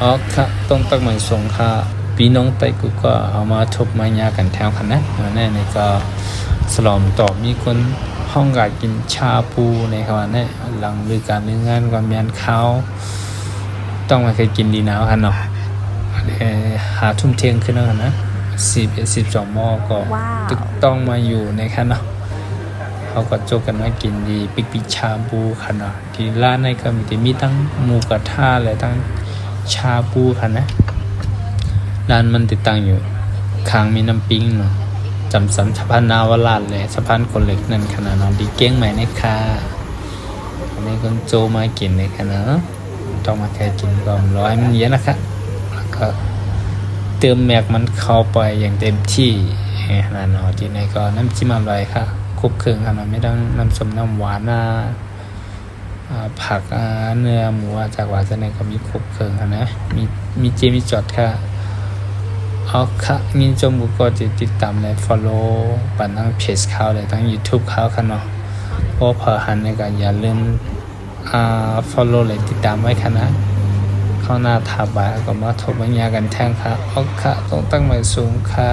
อ๋อค่ะต้องตักเหมือนส่งค่ะพี่น้องไตกูก็เอามาทบมายากันแถวคันนะแน่ในก็สลอมต่อมีคนห้องการกินชาปูในคำว่าเนี่ยหลังหรือการเรื่องงานก่อนมีอันข้าวต้องมาเคยกินดีหนาวคันเนาะหาทุ่มเที่ยงขึ้นแล้วนะ11 12 โมงก็ว้าตึกวต้องมาอยู่ในคันเนาะเขาก็โจกกันว่ากินดีปิกชาบูคันเนาะที่ร้านในก็มีทั้งหมูกระทะและทั้งชาบูคันนะร้านมันติดตั้งอยู่ข้างมีน้ำปิ้งเนาะจำสันสะพานนาวลาดเลยสะพานคนเหล็กนั่นขนาดนอนดีเก้งใหม่ในคาอันนี้คนโจมากินในขนาดต้องมาแค่กินก่อนร้อยมันเยอะนะครับแล้วก็เติมแม็กมันเข้าไปอย่างเต็มที่ขนาดนอนที่ในก็น้ำจิ้มอร่อยค่ะครบเครื่องขนาดไม่ต้องน้ำส้มน้ำหวานผักเนื้อหมูจากหวานจะในก็มีครบเครื่องนะมีเจมีจอดค่ะเอาค่ะงินจมูกก็จะติดตามและ follow ปั่นทั้งเพจเขาเลยทั้ง YouTube เขาค่ะเนาะเพราะพอหันในก็อย่าลืมfollow เลยติดตามไว้ค่ะนะเข้าหน้าทับบ่ายก็มาทบปัญญากันแท่งค่ะเอาค่ะต้องตั้งหมายสูงค่ะ